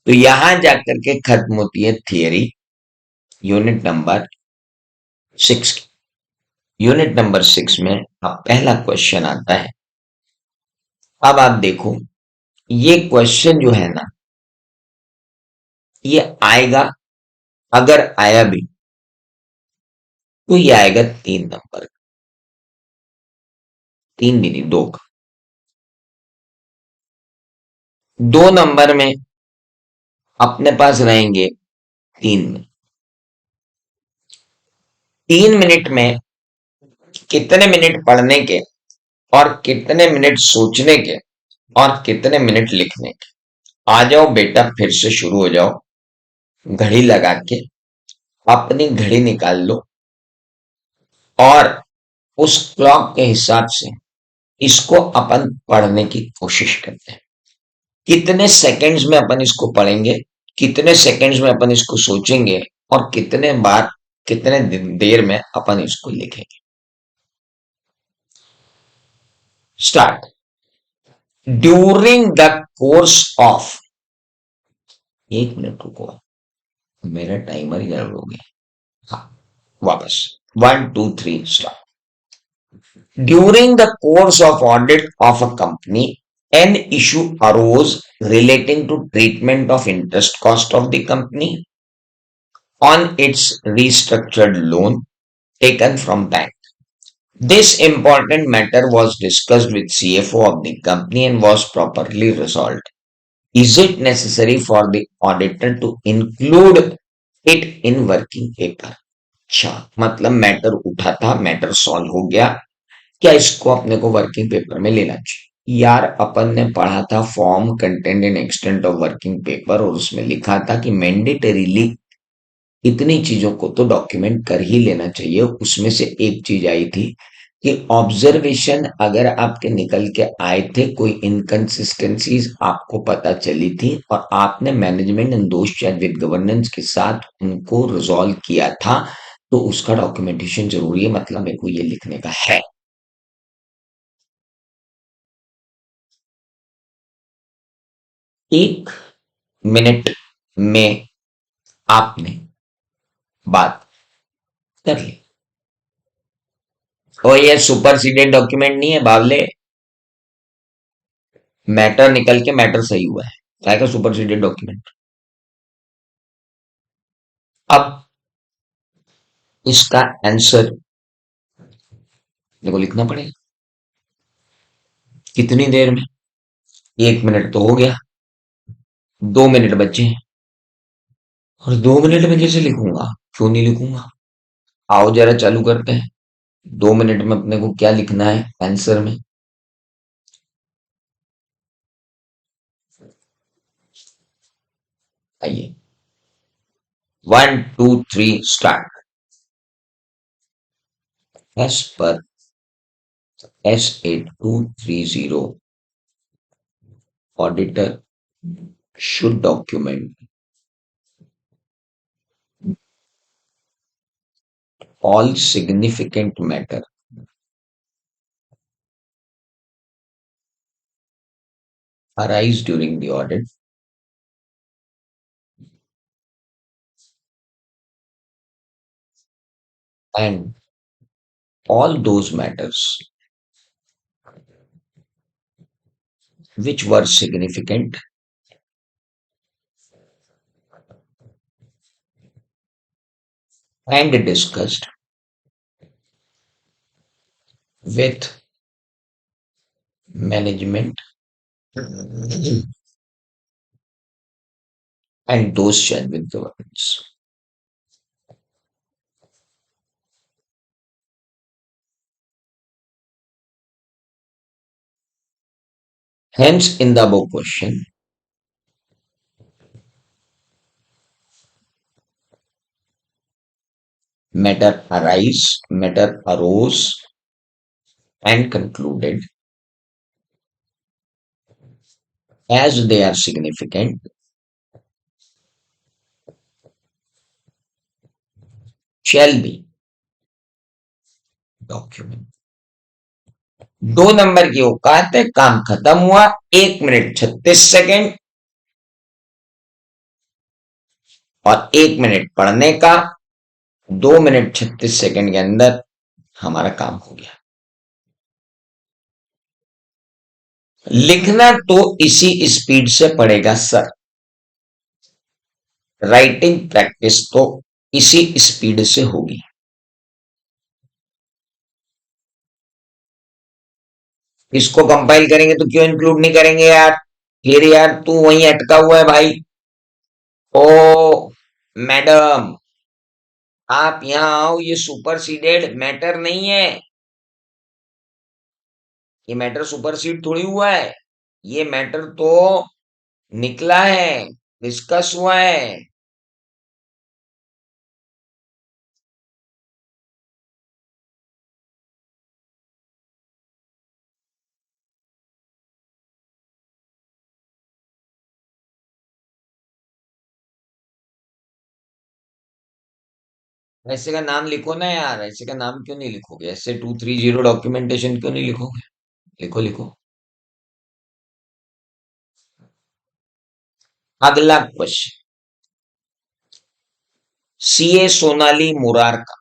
तो यहां जाकर के खत्म होती है थियरी यूनिट नंबर 6 की। यूनिट नंबर 6 में अब पहला क्वेश्चन आता है। अब आप देखो, ये क्वेश्चन जो है ना, ये आएगा, अगर आया भी तो ये आएगा 3 नंबर, 3 भी नहीं, 2 का। 2 नंबर में अपने पास रहेंगे 3 मिनट। 3 मिनट में कितने मिनट पढ़ने के, और कितने मिनट सोचने के, और कितने मिनट लिखने के। आ जाओ बेटा, फिर से शुरू हो जाओ। घड़ी लगा के अपनी घड़ी निकाल लो, और उस क्लॉक के हिसाब से इसको अपन पढ़ने की कोशिश करते हैं। कितने सेकंड्स में अपन इसको पढ़ेंगे, कितने सेकंड्स में अपन इसको सोचेंगे, और कितने बार, कितने देर में अपन इसको लिखेंगे। Start. During the course of, 1 minute रुको, मेरा टाइमर ही गड़बड़ हो गया। हाँ, वापस, 1 2 3 start. During the course of audit of a company, an issue arose relating to treatment of interest cost of the company on its restructured loan taken from bank. This important matter was discussed with CFO of the company and was properly resolved. Is it necessary for the auditor to include it in working paper? अच्छा, मतलब matter उठा था, matter solve हो गया, क्या इसको अपने को वर्किंग पेपर में लेना चाहिए? यार, अपन ने पढ़ा था form content and extent of working paper, और उसमें लिखा था कि मैंडेटरीली इतनी चीजों को तो डॉक्यूमेंट कर ही लेना चाहिए। उसमें से एक चीज आई थी कि ऑब्जर्वेशन अगर आपके निकल के आए थे, कोई इनकंसिस्टेंसीज आपको पता चली थी, और आपने मैनेजमेंट एंड दोस्त चैट विद गवर्नेंस के साथ उनको रिजॉल्व किया था, तो उसका डॉक्यूमेंटेशन जरूरी है। मतलब मेरे को ये लिखने का है। 1 मिनट में आपने बात कर ली। और ये सुपरसीडेड डॉक्यूमेंट नहीं है बावले, मैटर निकल के मैटर सही हुआ है, क्या का सुपरसीडेड डॉक्यूमेंट। अब इसका आंसर देखो लिखना पड़ेगा। कितनी देर में? 1 मिनट तो हो गया, 2 मिनट बचे हैं, और 2 मिनट में कैसे लिखूंगा? क्यों नहीं लिखूंगा? आओ जरा चालू करते हैं। 2 मिनट में अपने को क्या लिखना है आंसर में? आइए, 1 2 3 स्टार्ट। एस पर S8230 auditor should document all significant matter arise during the audit and all those matters which were significant and discussed with management and those shared with governance. Hence, in the above question, matter arose and concluded as they are significant shall be documented. 2 number की औकात है, काम खत्म हुआ। 1 minute 36 second और 1 minute पढ़ने का, 2 minute 36 second के अंदर हमारा काम हो गया। लिखना तो इसी स्पीड से पड़ेगा सर, राइटिंग प्रैक्टिस तो इसी स्पीड से होगी। इसको कंपाइल करेंगे तो क्यों इंक्लूड नहीं करेंगे यार? फिर यार तू वहीं अटका हुआ है भाई। ओ मैडम, आप यहाँ आओ, ये सुपरसीडेड मैटर नहीं है। ये मैटर सुपरसीड थोड़ी हुआ है। ये मैटर तो निकला है, डिस्कस हुआ है। ऐसे का नाम लिखो ना यार, ऐसे का नाम क्यों नहीं लिखोगे? ऐसे 230 डॉक्यूमेंटेशन क्यों नहीं लिखोगे? लिखो लिखो। अगला question, CA Sonali Murarka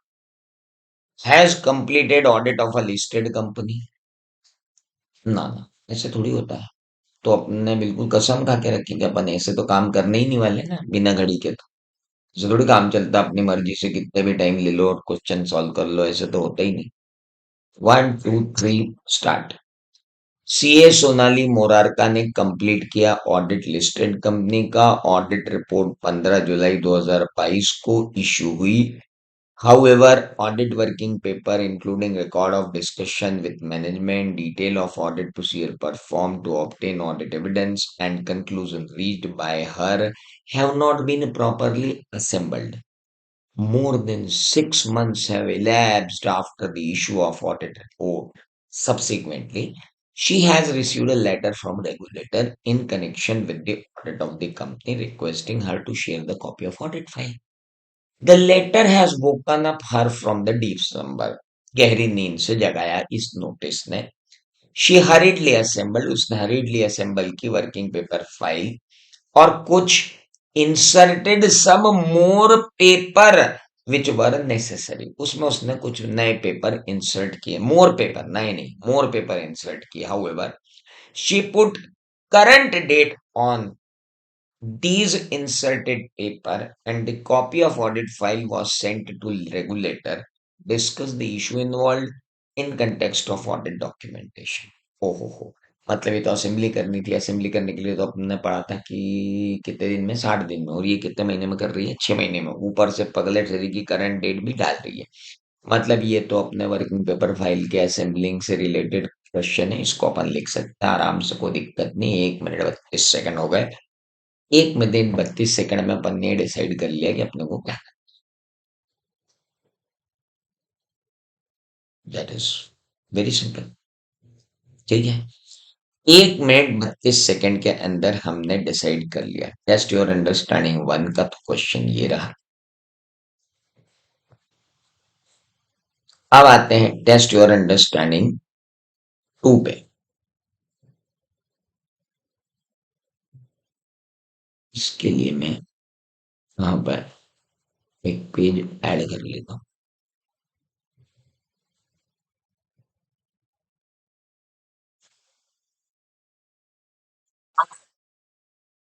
has completed audit of a listed company. ना ना, ऐसे थोड़ी होता है। तो अपने बिल्कुल कसम खा के रखी कि अपन ऐसे तो काम करने ही नहीं वाले ना, बिना घड़ी के तो। ऐसे थोड़ी काम चलता, अपनी मर्जी से कितने भी टाइम ले लो और क्वेश्चन सॉल्व कर लो, ऐसे तो होता ही नहीं। 1 2 3 स्टार्ट। सीए सोनाली मोरारका ने कंप्लीट किया ऑडिट लिस्टेड कंपनी का। ऑडिट रिपोर्ट 15 जुलाई 2022 को इशू हुई। However, audit working paper including record of discussion with management, detail of audit procedure performed to obtain audit evidence, and conclusion reached by her have not been properly assembled. More than 6 months have elapsed after the issue of audit report. Subsequently, she has received a letter from regulator in connection with the audit of the company requesting her to share the copy of audit file. The letter has woken up her from the deep slumber. गहरी नींद से जगाया इस notice ने। She hurriedly assemble, उसने hurriedly assemble की working paper file और कुछ inserted some more paper which were necessary. उसमें उसने कुछ नए पेपर इंसर्ट किए, मोर पेपर, नए नहीं, मोर पेपर इंसर्ट किए। However she put current date on these inserted paper and the copy of audit file was sent to regulator. Discuss the issue involved in context of audit documentation. ओहो हो, मतलब ये तो assembly करनी थी। Assembly करने के लिए तो अपने पढ़ा था कि कितने दिन में, 60 दिन में, और ये कितने महीने में कर रही है? 6 महीने में। ऊपर से पगलेट से की करंट डेट भी डाल रही है। मतलब ये तो अपने वर्किंग पेपर फाइल के असेंबलिंग से रिलेटेड क्वेश्चन है, इसको अपन लिख सकते हैं आराम से, कोई दिक्कत नहीं। 1 मिनट 32 सेकंड हो गए। 1 मिनट 32 सेकंड में अपन ने डिसाइड कर लिया कि अपने को क्या। That is very simple. ठीक है, 1 मिनट 32 सेकंड के अंदर हमने डिसाइड कर लिया। टेस्ट योर अंडरस्टैंडिंग वन का तो क्वेश्चन ये रहा। अब आते हैं टेस्ट योर अंडरस्टैंडिंग टू पे। इसके लिए मैं यहाँ पर एक पेज ऐड कर लेता हूँ।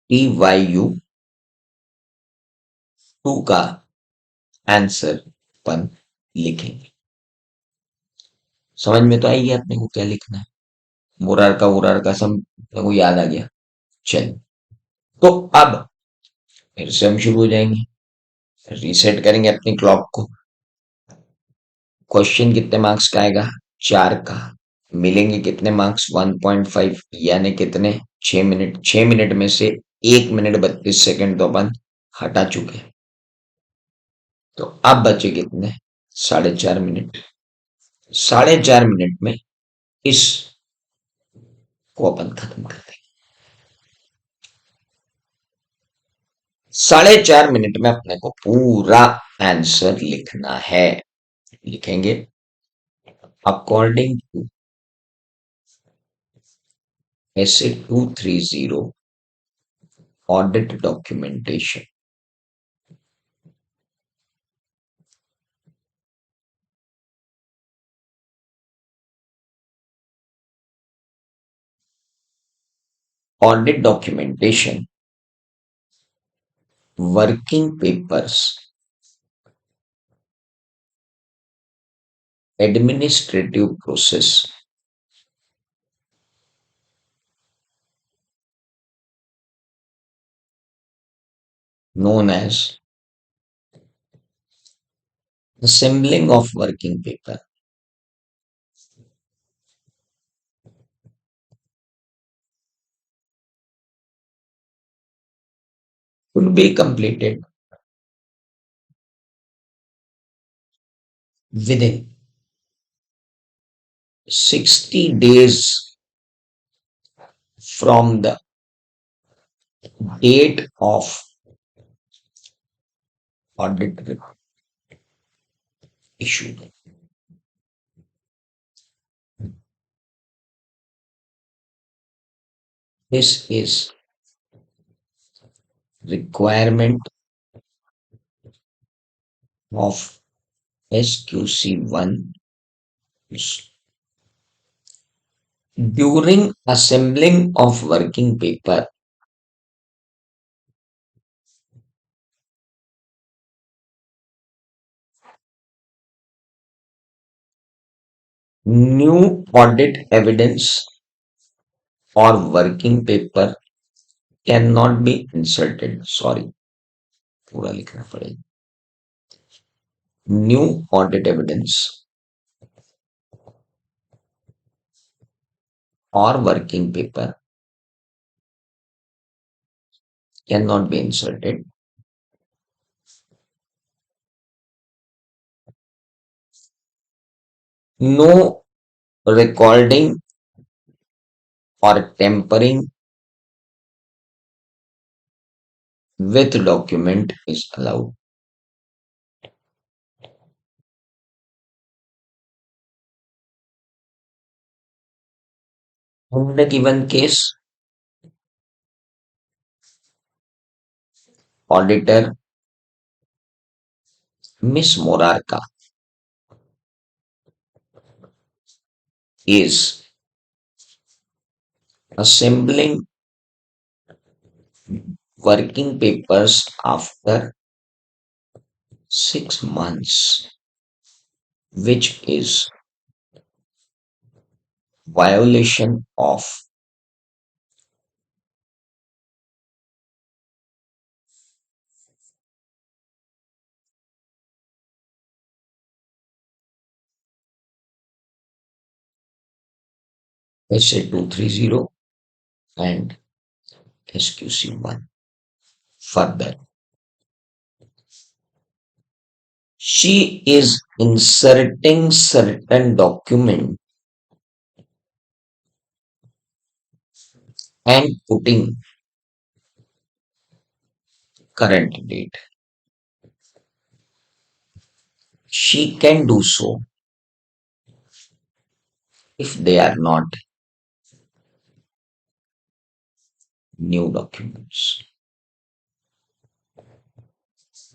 TYU 2 का आंसर अपन लिखेंगे। समझ में तो आई गया अपने को क्या लिखना है? मुरार का सब अपने को याद आ गया। चल, तो अब फिर से हम शुरू हो जाएंगे, रीसेट करेंगे अपनी क्लॉक को। क्वेश्चन कितने मार्क्स का आएगा? 4 का। मिलेंगे कितने मार्क्स? 1.5, यानी कितने? 6 मिनट। 6 मिनट में से 1 मिनट 32 सेकंड तो अपन हटा चुके हैं। तो अब बचे कितने? 4.5 मिनट। 4.5 मिनट में इस को अपन खत्म कर देंगे। 4.5 मिनट में अपने को पूरा आंसर लिखना है। लिखेंगे according to SA 230 audit documentation, Audit documentation, working papers, administrative process known as assembling of working paper could be completed within 60 days from the date of audit issued. This is requirement of SQC1. During assembling of working paper, new audit evidence or working paper cannot be inserted. Sorry, पूरा लिखना पड़ेगा. New audit evidence or working paper cannot be inserted. No recording or tampering with document is allowed. In the given case, auditor Miss Morarka is assembling working papers after 6 months, which is violation of SA 230 and SQC1. Further, she is inserting certain document and putting current date. She can do so if they are not new documents.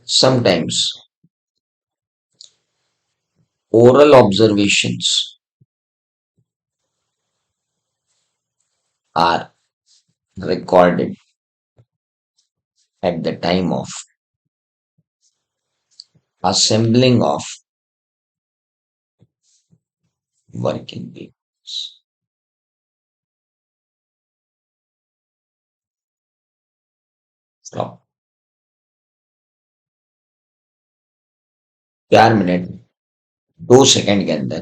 Sometimes oral observations are recorded at the time of assembling of working papers. Stop. 4 minute 2 second के अंदर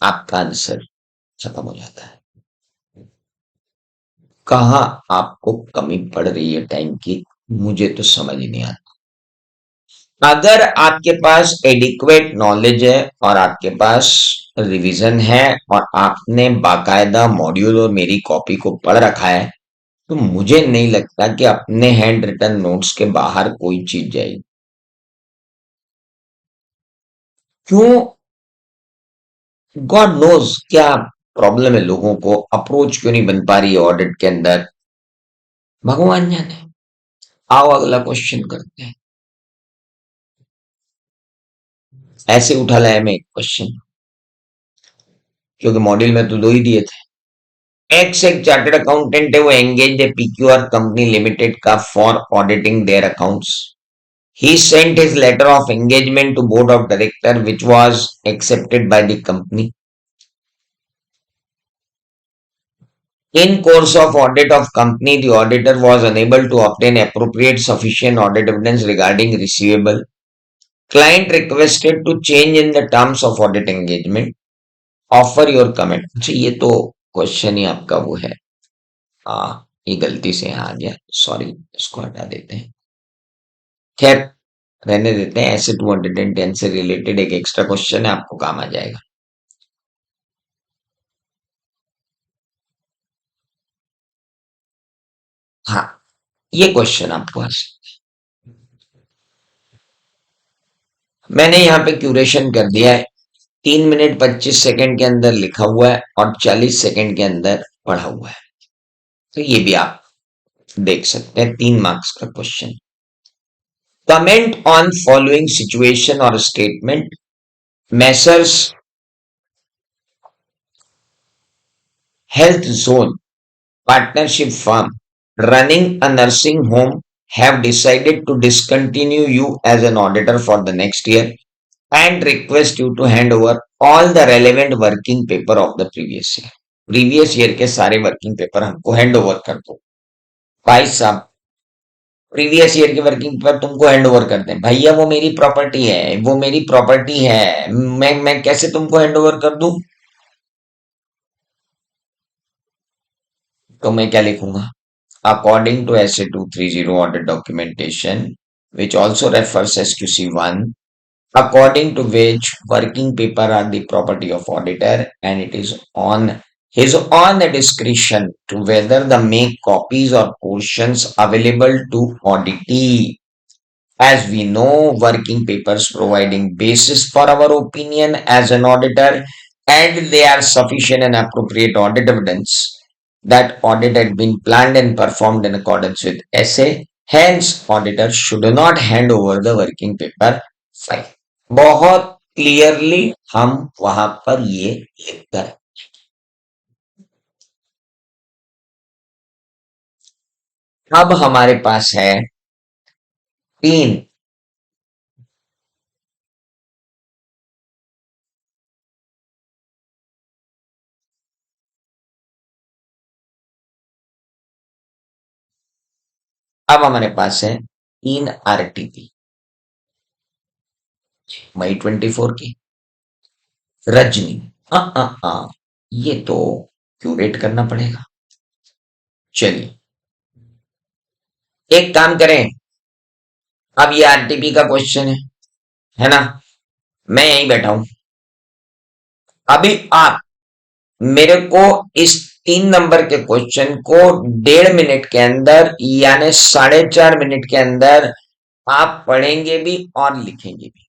आपका answer खत्म हो जाता है. कहाँ आपको कमी पड़ रही है टाइम की, मुझे तो समझ ही नहीं आता. अगर आपके पास एडिक्वेट नॉलेज है और आपके पास रिवीजन है और आपने बाकायदा मॉड्यूल और मेरी कॉपी को पढ़ रखा है, तो मुझे नहीं लगता कि अपने हैंड रिटन नोट्स के बाहर कोई चीज जाएगी. क्यों? गॉड नोज क्या प्रॉब्लम है, लोगों को अप्रोच क्यों नहीं बन पा रही है ऑडिट के अंदर, भगवान जाने. आओ अगला क्वेश्चन करते हैं. ऐसे उठा लाया मैं एक क्वेश्चन, क्योंकि मॉड्यूल में तो दो ही दिए थे. एक्स एक चार्टर्ड अकाउंटेंट है, वो एंगेज पीक्यूआर कंपनी लिमिटेड का for auditing their accounts. He sent his letter of engagement to board of director, which was accepted by the company. In course of audit of company, the auditor was unable to obtain appropriate sufficient audit evidence regarding receivable. Client requested to change in the terms of audit engagement. Offer your comment. अच्छा ये तो question ही आपका वो है. ये गलती से यहाँ आ गया, सॉरी, इसको हटा देते हैं. खैर, रहने देते हैं. ऐसे 210 से रिलेटेड एक एक्स्ट्रा क्वेश्चन है, आपको काम आ जाएगा. हाँ, ये क्वेश्चन आपको आ सकता है. मैंने यहाँ पे क्यूरेशन कर दिया है. 3 मिनट 25 सेकंड के अंदर लिखा हुआ है और 40 सेकंड के अंदर पढ़ा हुआ है. तो ये भी आप देख सकते हैं. 3 मार्क्स का question. Comment on following situation और statement. Messrs health zone partnership firm running a nursing home have decided to discontinue you as an auditor for the next year and request you to hand over all the relevant working paper of the previous year. Previous year के सारे working paper हमको hand over कर दो. भाई साहब, previous year के working paper तुमको hand over कर दें? भैया वो मेरी प्रॉपर्टी है, वो मेरी प्रॉपर्टी है. मैं कैसे तुमको हैंड ओवर कर दूं? तो मैं क्या लिखूंगा? According to SA 230 audit documentation, which also refers SQC1, according to which working paper are the property of auditor and it is on his own discretion to whether the make copies or portions available to auditee. As we know, working papers providing basis for our opinion as an auditor, and they are sufficient and appropriate audit evidence that audit had been planned and performed in accordance with SA. Hence, auditor should not hand over the working paper file. बहुत clearly हम वहां पर ये लिख कर. अब हमारे पास है तीन. अब हमारे पास है तीन आरटीपी. Mei 24 की रजनी. ये तो क्यूरेट करना पड़ेगा. चलिए, एक काम करें. अब ये आरटीपी का क्वेश्चन है ना? मैं यहीं बैठा हूं. अभी आप मेरे को इस 3 नंबर के क्वेश्चन को 1.5 मिनट के अंदर यानी 4.5 मिनट के अंदर आप पढ़ेंगे भी और लिखेंगे भी.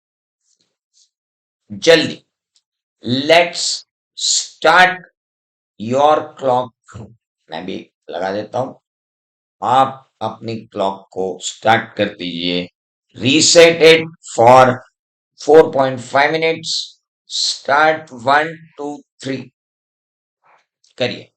जल्दी. Let's start your clock. मैं भी लगा देता हूं. आप अपनी क्लॉक को स्टार्ट कर दीजिए. Reset it for 4.5 minutes. Start 1 2 3. करिए.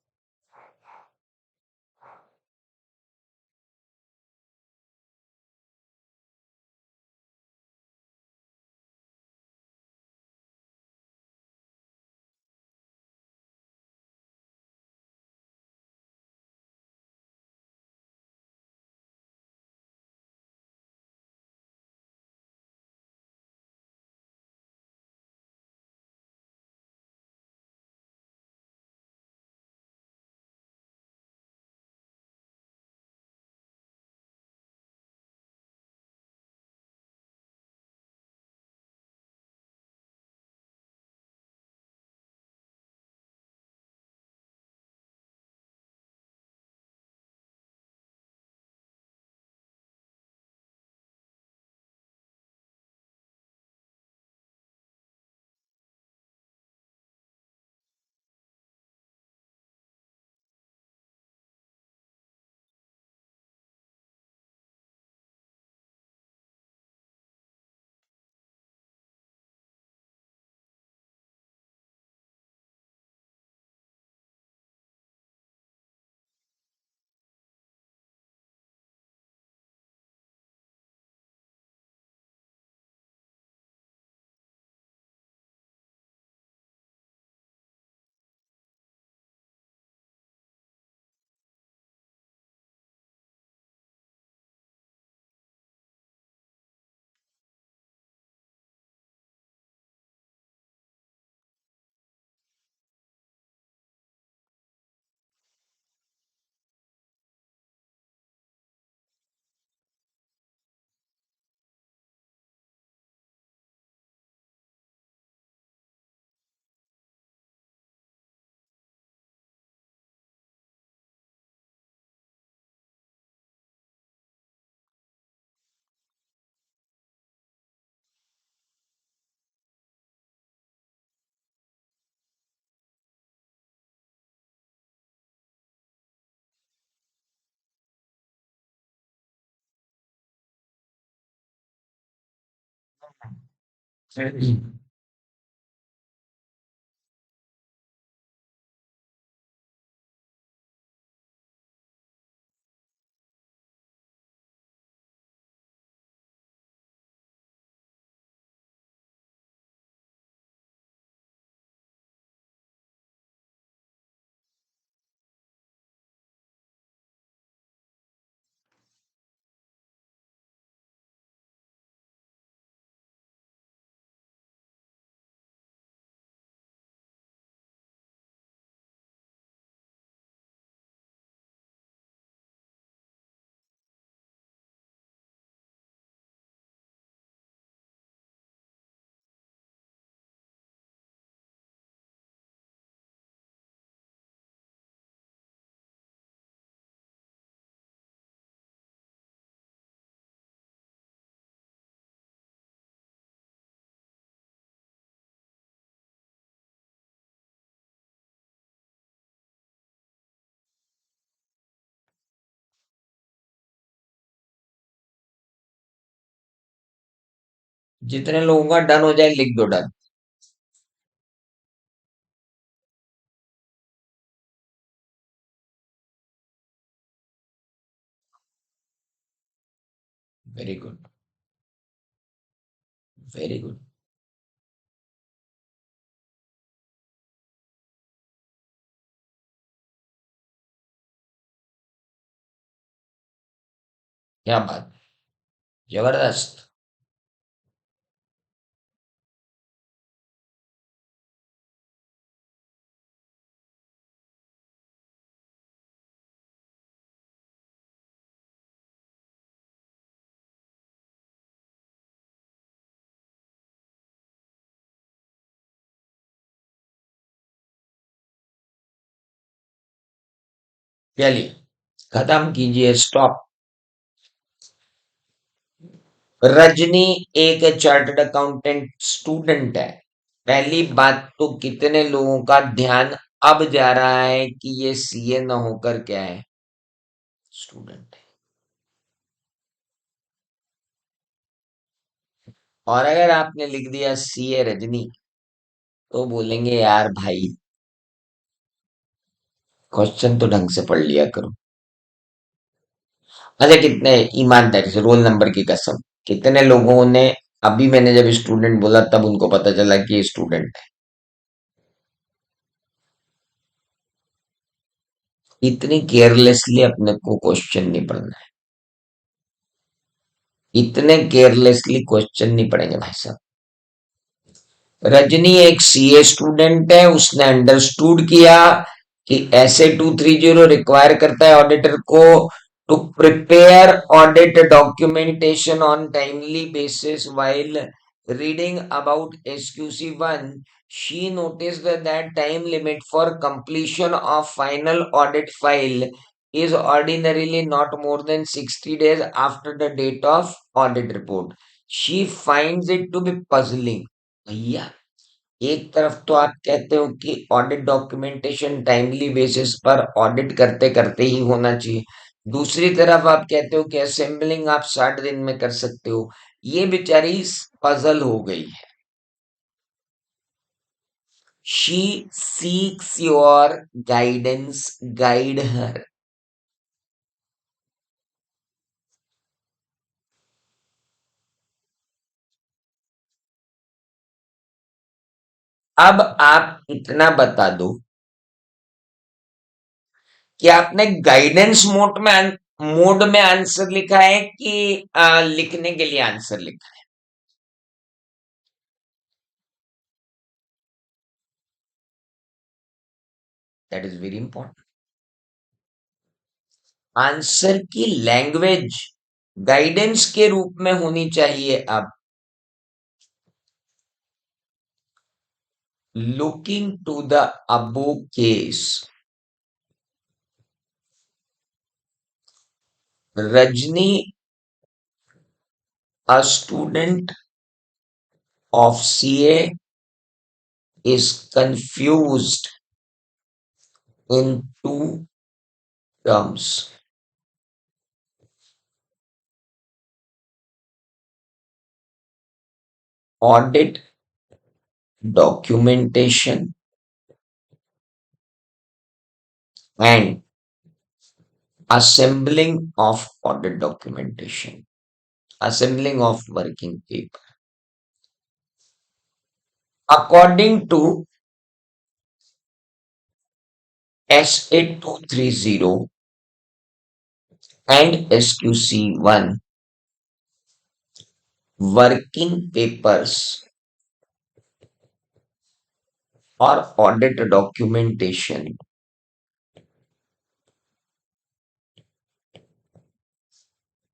जितने लोगों का डन हो जाए लिख दो done. Very good. Very good. क्या बात। जबरदस्त। चलिए, खत्म कीजिए, स्टॉप। रजनी एक चार्टर्ड अकाउंटेंट स्टूडेंट है। पहली बात तो कितने लोगों का ध्यान अब जा रहा है कि ये सीए ना होकर क्या है, स्टूडेंट है। और अगर आपने लिख दिया सीए रजनी, तो बोलेंगे यार भाई, क्वेश्चन तो ढंग से पढ़ लिया करो। अच्छा, कितने ईमानदारी से, रोल नंबर की कसम, कितने लोगों ने, अभी मैंने जब स्टूडेंट बोला तब उनको पता चला कि ये स्टूडेंट है। इतनी केयरलेसली अपने को क्वेश्चन नहीं पढ़ना है, इतने केयरलेसली क्वेश्चन नहीं पढ़ेंगे भाई साहब। रजनी एक सीए स्टूडेंट है, उसने अंडरस्टूड किया कि ऐसे 230 रिक्वायर करता है ऑडिटर को to prepare audit documentation on timely basis while reading about SQC 1 she noticed that time limit for completion of final audit file is ordinarily not more than 60 days after the date of audit report. She finds it to be puzzling। भैया, एक तरफ तो आप कहते हो कि audit documentation timely basis पर audit करते करते ही होना चाहिए, दूसरी तरफ आप कहते हो कि असेंबलिंग आप 60 दिन में कर सकते हो। ये बेचारी पजल हो गई है। She seeks your guidance, guide her. अब आप इतना बता दो कि आपने गाइडेंस मोड में आंसर लिखा है कि लिखने के लिए आंसर लिखा है। That is very important. Answer की लैंग्वेज गाइडेंस के रूप में होनी चाहिए। अब looking to the above case, Rajni a student of CA is confused in two terms: audit documentation and assembling of audit documentation, assembling of working paper. According to SA 230 and SQC 1, working papers or audit documentation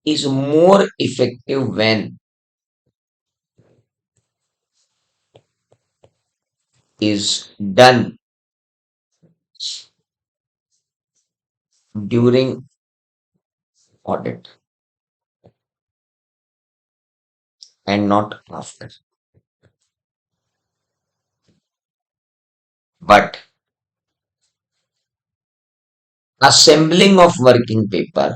is more effective when is done during audit and not after. But assembling of working paper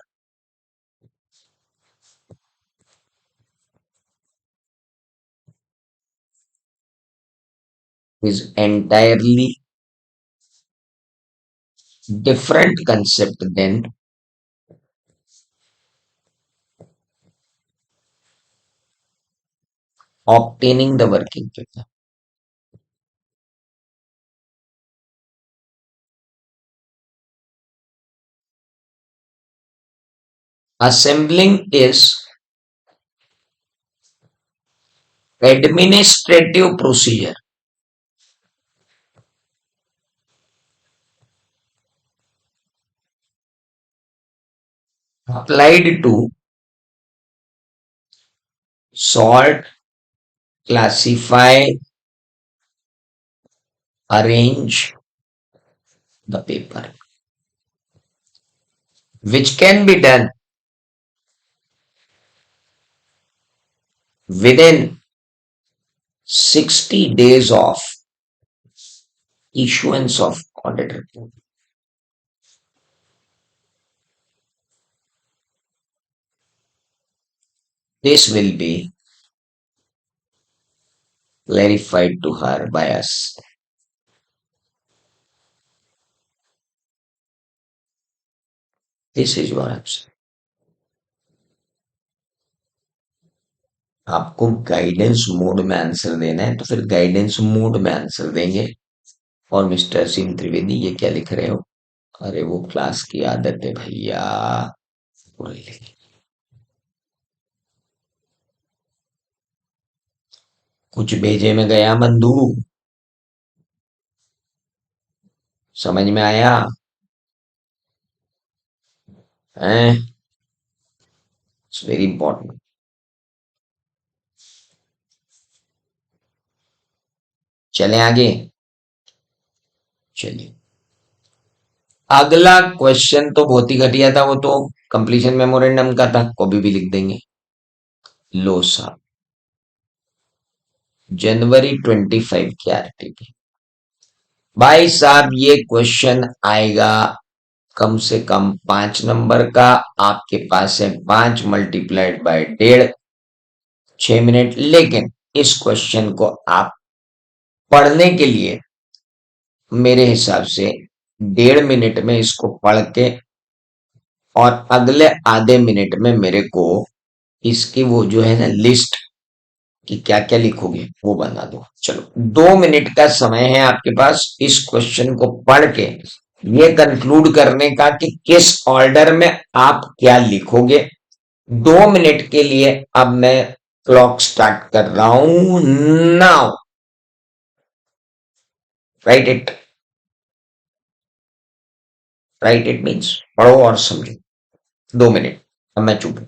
is entirely different concept than obtaining the working paper. Assembling is administrative procedure applied to sort, classify, arrange the paper, which can be done within 60 days of issuance of audit report. This will be clarified to her by us. This is your answer. आपको guidance mode में answer देना है तो फिर guidance mode में answer देंगे। और mister Singh Trivedi ये क्या लिख रहे हो? अरे वो क्लास की आदत है भैया। कुछ भेजे में गया बंधु, समझ में आया है? It's very important. चलें आगे। चलिए, अगला क्वेश्चन तो बहुत ही घटिया था, वो तो कंप्लीशन मेमोरेंडम का था, कभी भी लिख देंगे। लो साहब, जनवरी 25 की आरटीपी। भाई साहब ये क्वेश्चन आएगा कम से कम 5 नंबर का। आपके पास है 5 × 1/2, 6 मिनट। लेकिन इस क्वेश्चन को आप पढ़ने के लिए मेरे हिसाब से 1.5 मिनट में इसको पढ़ के और अगले आधे मिनट में मेरे को इसकी वो जो है ना लिस्ट कि क्या क्या लिखोगे वो बना दो। चलो, 2 मिनट का समय है आपके पास इस क्वेश्चन को पढ़ के ये कंक्लूड करने का कि किस ऑर्डर में आप क्या लिखोगे। 2 मिनट के लिए अब मैं क्लॉक स्टार्ट कर रहा हूं now. Right it. Right it means पढ़ो और समझो। 2 मिनट। अब मैं चुप हूं।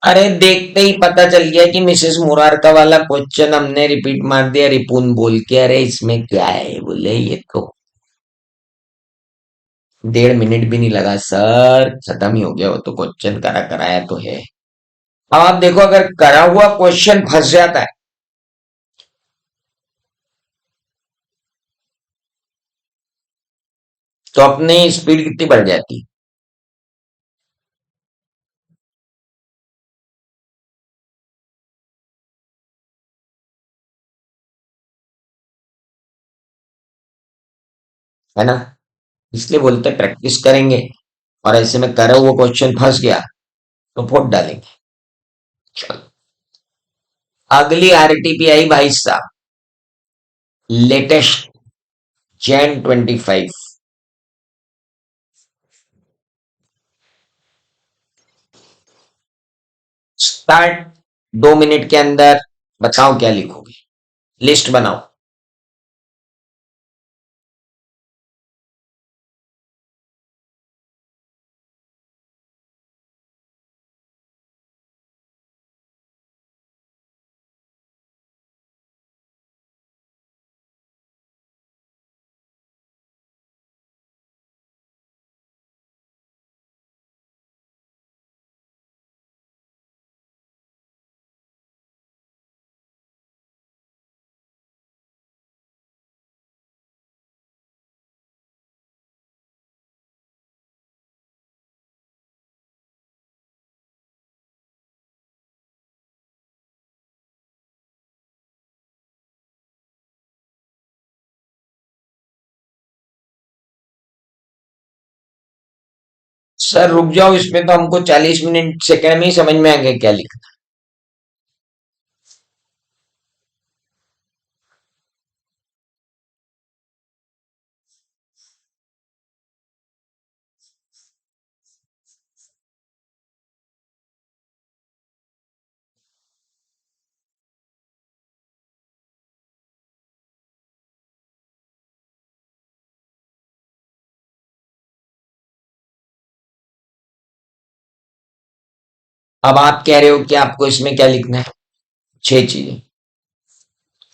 अरे देखते ही पता चल गया कि मिसेस मुरारका वाला क्वेश्चन हमने रिपीट मार दिया रिपुन बोल के। अरे इसमें क्या है बोले, ये तो 1.5 मिनट भी नहीं लगा सर, खत्म ही हो गया वो तो। क्वेश्चन करा कराया तो है। अब आप देखो, अगर करा हुआ क्वेश्चन फंस जाता है तो अपनी स्पीड कितनी बढ़ जाती है ना। इसलिए बोलते प्रैक्टिस करेंगे, और ऐसे में करा हुआ क्वेश्चन फंस गया तो फोड़ डालेंगे। चलो, अगली आरटीपी आई भाई साहब, लेटेस्ट Jan 25। स्टार्ट। 2 मिनट के अंदर बताओ क्या लिखोगे, लिस्ट बनाओ। सर रुक जाओ, इसमें तो हमको 40 मिनट सेकंड में ही समझ में आ गया क्या लिखना। अब आप कह रहे हो कि आपको इसमें क्या लिखना है, 6 चीजें।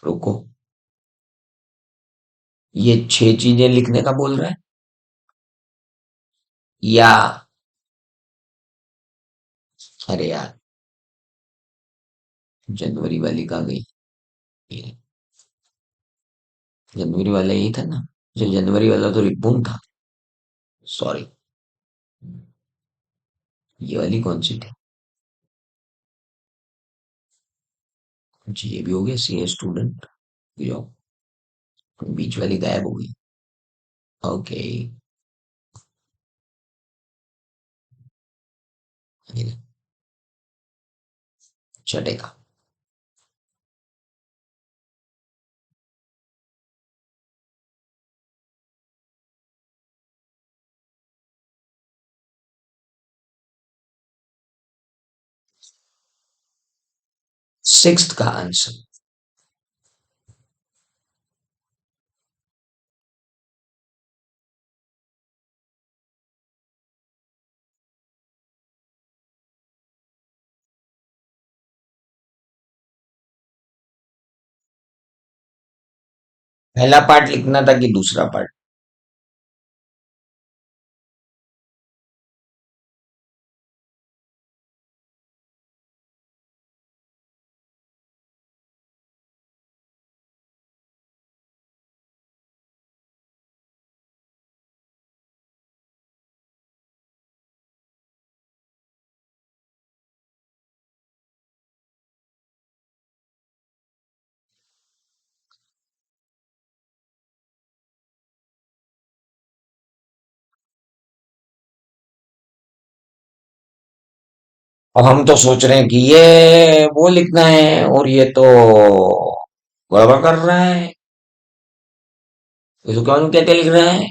रुको, ये 6 चीजें लिखने का बोल रहा है, या अरे यार, जनवरी वाली कहाँ गई, ये जनवरी वाला यही था ना, जो जनवरी वाला तो रिपुन था। सॉरी, ये वाली कौन सी थी। जी ये भी हो गया, सी ए स्टूडेंट। जो बीच वाली गायब हो गई। ओके, चटेगा। सिक्स्थ का आंसर। पहला पार्ट लिखना था कि दूसरा पार्ट। अब हम तो सोच रहे हैं कि ये वो लिखना है, और ये तो गड़बड़ कर रहा है। ये तो कौन क्या क्या लिख रहा है।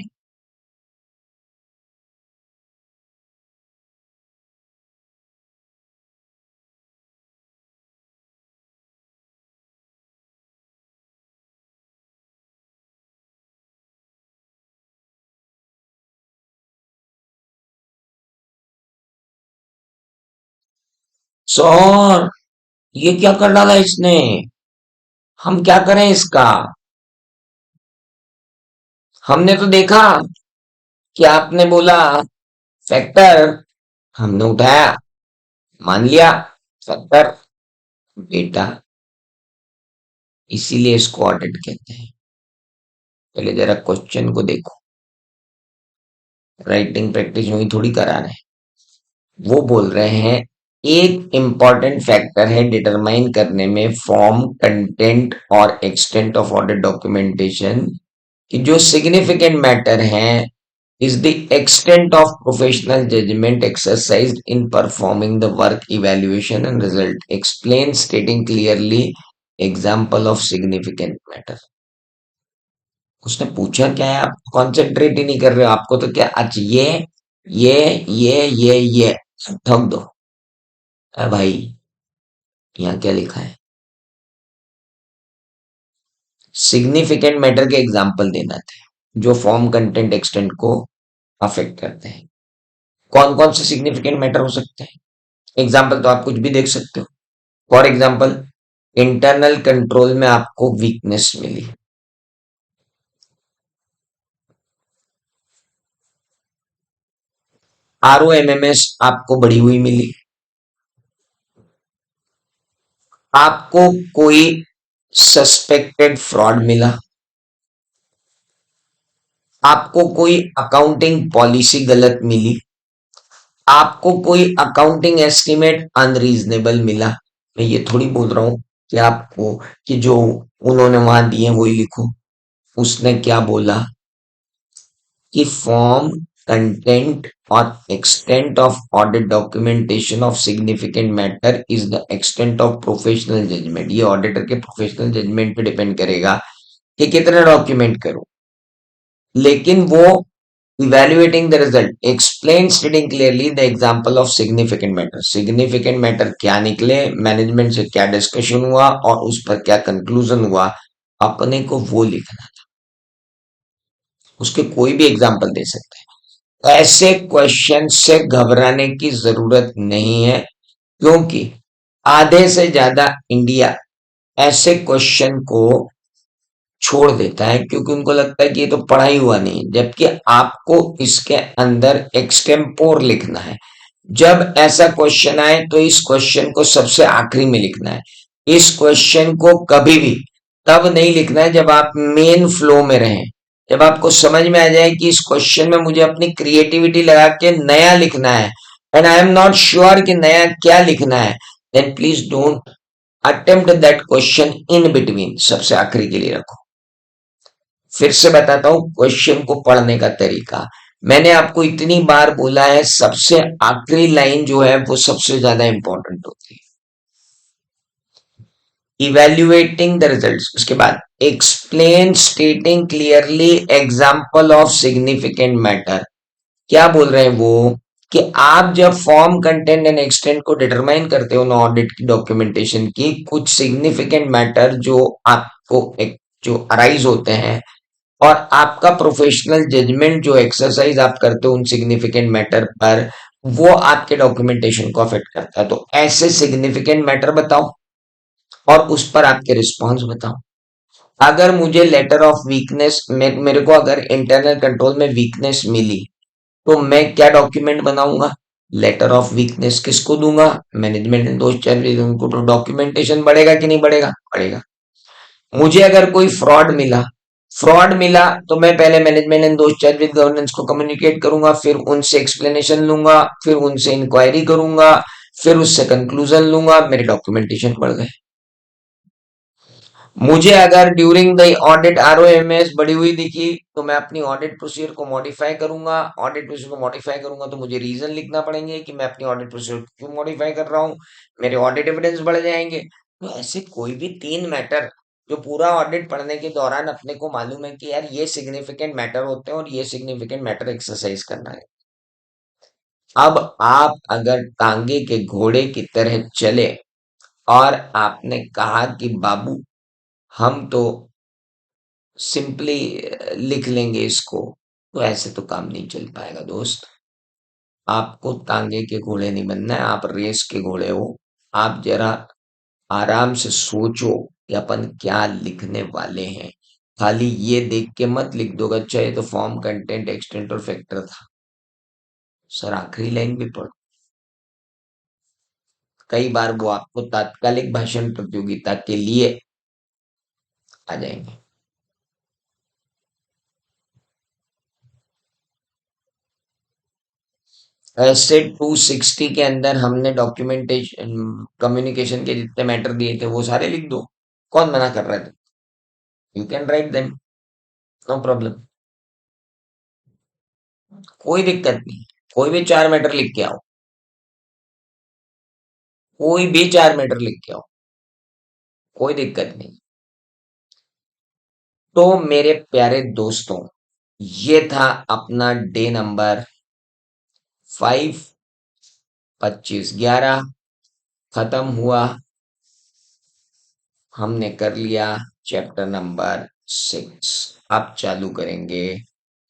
सर, ये क्या कर डाला इसने? हम क्या करें इसका? हमने तो देखा कि आपने बोला फैक्टर, हमने उठाया, मान लिया फैक्टर। बेटा, इसीलिए इसको ऑडिट कहते हैं। पहले जरा क्वेश्चन को देखो। राइटिंग प्रैक्टिस यूं ही थोड़ी करा रहे हैं। वो बोल रहे हैं एक इंपॉर्टेंट फैक्टर है डिटरमाइन करने में फॉर्म, कंटेंट और एक्सटेंट ऑफ ऑडिट डॉक्यूमेंटेशन कि जो सिग्निफिकेंट मैटर है is the extent of professional judgment exercised in performing the work evaluation and result. Explain stating clearly example of significant matter. उसने पूछा क्या है, आप कॉन्सेंट्रेट ही नहीं कर रहे हो। आपको तो क्या अच्छा ये ये ठोक दो। भाई, यहाँ क्या लिखा है? सिग्निफिकेंट मैटर के एग्जाम्पल देना थे जो फॉर्म, कंटेंट, एक्सटेंट को अफेक्ट करते हैं। कौन कौन से सिग्निफिकेंट मैटर हो सकते हैं? एग्जाम्पल तो आप कुछ भी देख सकते हो। फॉर एग्जाम्पल, इंटरनल कंट्रोल में आपको वीकनेस मिली, ROMMS आपको बढ़ी हुई मिली, आपको कोई सस्पेक्टेड फ्रॉड मिला, आपको कोई अकाउंटिंग पॉलिसी गलत मिली, आपको कोई अकाउंटिंग एस्टिमेट अनरीजनेबल मिला। मैं ये थोड़ी बोल रहा हूं कि आपको कि जो उन्होंने वहां दिए वही लिखो। उसने क्या बोला कि फॉर्म, कंटेंट और extent of audit documentation of significant matter is the extent of professional judgement. ये ऑडिटर के प्रोफेशनल जजमेंट पे डिपेंड करेगा कि कितना डॉक्यूमेंट करूं। लेकिन वो evaluating the result explain stating clearly the example of significant matter. Significant matter क्या निकले, मैनेजमेंट से क्या डिस्कशन हुआ और उस पर क्या कंक्लूजन हुआ, अपने को वो लिखना। उसके कोई भी एग्जांपल दे सकते हैं। ऐसे क्वेश्चन से घबराने की जरूरत नहीं है, क्योंकि आधे से ज्यादा इंडिया ऐसे क्वेश्चन को छोड़ देता है क्योंकि उनको लगता है कि ये तो पढ़ा ही हुआ नहीं है, जबकि आपको इसके अंदर एक्सटेम्पोर लिखना है। जब ऐसा क्वेश्चन आए तो इस क्वेश्चन को सबसे आखिरी में लिखना है। इस क्वेश्चन को कभी भी तब नहीं लिखना है जब आप मेन फ्लो में रहें, जब आपको समझ में आ जाए कि इस क्वेश्चन में मुझे अपनी क्रिएटिविटी लगा के नया लिखना है and I am not sure कि नया क्या लिखना है, then please don't attempt that question in between. सबसे आखिरी के लिए रखो। फिर से बताता हूं क्वेश्चन को पढ़ने का तरीका। मैंने आपको इतनी बार बोला है, सबसे आखिरी लाइन जो है वो सबसे ज्यादा इंपॉर्टेंट होती है। इवेल्युएटिंग द रिजल्ट्स, उसके बाद explain stating clearly example of significant matter. क्या बोल रहे हैं वो कि आप जब फॉर्म, कंटेंट एंड एक्सटेंट को डिटरमाइन करते हो ना ऑडिट की डॉक्यूमेंटेशन की, कुछ सिग्निफिकेंट मैटर जो आपको जो अराइज होते हैं और आपका प्रोफेशनल जजमेंट जो एक्सरसाइज आप करते हो उन सिग्निफिकेंट मैटर पर, वो आपके डॉक्यूमेंटेशन को अफेक्ट करता है। तो ऐसे सिग्निफिकेंट मैटर बताओ और उस पर आपके रिस्पॉन्स बताओ। अगर मुझे लेटर ऑफ वीकनेस, मेरे को अगर इंटरनल कंट्रोल में वीकनेस मिली तो मैं क्या डॉक्यूमेंट बनाऊंगा? लेटर ऑफ वीकनेस किसको दूंगा? मैनेजमेंट एंड दोस्त चैनल उनको। तो डॉक्यूमेंटेशन बढ़ेगा कि नहीं बढ़ेगा? बढ़ेगा। मुझे अगर कोई फ्रॉड मिला तो मैं पहले मैनेजमेंट एंड दोस्त चैट विद गवर्नेंस को कम्युनिकेट करूंगा, फिर उनसे एक्सप्लेनेशन लूंगा, फिर उनसे इंक्वायरी करूंगा, फिर उससे कंक्लूजन लूंगा। मेरे डॉक्यूमेंटेशन बढ़ गए। मुझे अगर ड्यूरिंग द ऑडिट ROMS बढ़ी हुई दिखी तो मैं अपनी ऑडिट प्रोसीजर को मॉडिफाई करूंगा। ऑडिट प्रोसीजर को मॉडिफाई करूंगा तो मुझे रीजन लिखना पड़ेंगे कि मैं अपनी ऑडिट प्रोसीजर क्यों मॉडिफाई कर रहा हूं। मेरे ऑडिट एविडेंस बढ़ जाएंगे। तो ऐसे कोई भी 3 मैटर जो पूरा ऑडिट पढ़ने के दौरान अपने को मालूम है कि यार ये सिग्निफिकेंट मैटर होते हैं और ये सिग्निफिकेंट मैटर एक्सरसाइज करना है। अब आप अगर टांगे के घोड़े की तरह चले और आपने कहा कि बाबू हम तो सिंपली लिख लेंगे इसको, तो ऐसे तो काम नहीं चल पाएगा दोस्त। आपको तांगे के घोड़े नहीं बनना है, आप रेस के घोड़े हो। आप जरा आराम से सोचो कि अपन क्या लिखने वाले हैं। खाली ये देख के मत लिख दो अच्छा ये तो फॉर्म कंटेंट एक्सटेंट और फैक्टर था। सर आखिरी लाइन भी पढ़ो। कई बार वो आपको तात्कालिक भाषण प्रतियोगिता के लिए आ जाएंगे। ऐसे 260 के अंदर हमने डॉक्यूमेंटेशन कम्युनिकेशन के जितने मैटर दिए थे वो सारे लिख दो। कौन मना कर रहा है? You can write them, no problem. कोई दिक्कत नहीं। कोई भी 4 मैटर लिख के आओ। कोई भी 4 मैटर लिख के आओ। कोई दिक्कत नहीं। तो मेरे प्यारे दोस्तों, ये था अपना डे नंबर 5। 25/11 खत्म हुआ। हमने कर लिया चैप्टर नंबर 6। अब चालू करेंगे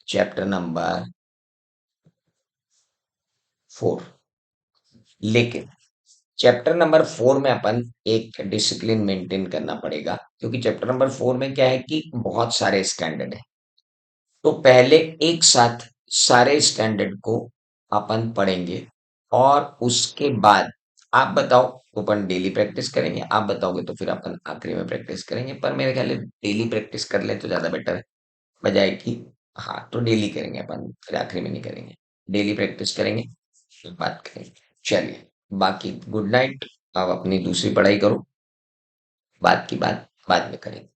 चैप्टर नंबर 4। लेकिन चैप्टर नंबर 4 में अपन एक डिसिप्लिन मेंटेन करना पड़ेगा, क्योंकि चैप्टर नंबर 4 में क्या है कि बहुत सारे स्टैंडर्ड है। तो पहले एक साथ सारे स्टैंडर्ड को अपन पढ़ेंगे, और उसके बाद आप बताओ तो अपन डेली प्रैक्टिस करेंगे। आप बताओगे तो फिर अपन आखिरी में प्रैक्टिस करेंगे, पर मेरे ख्याल में डेली प्रैक्टिस कर ले तो ज्यादा बेटर है। बजाय कि हाँ तो डेली करेंगे अपन, फिर आखिरी में नहीं करेंगे। डेली प्रैक्टिस करेंगे, फिर बात करेंगे। चलिए, बाकी गुड नाइट। अब अपनी दूसरी पढ़ाई करो। बात की बात बाद में करेंगे।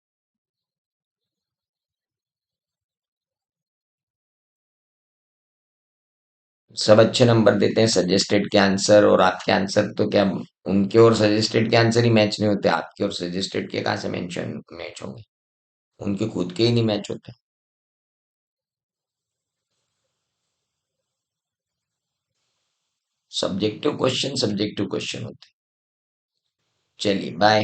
सब अच्छे नंबर देते हैं सजेस्टेड के आंसर, और आपके आंसर तो क्या, उनके और सजेस्टेड के आंसर ही मैच नहीं होते, आपके और सजेस्टेड के कहाँ से मेंशन मैच होंगे? उनके खुद के ही नहीं मैच होते। सब्जेक्टिव क्वेश्चन होते हैं। चलिए बाय।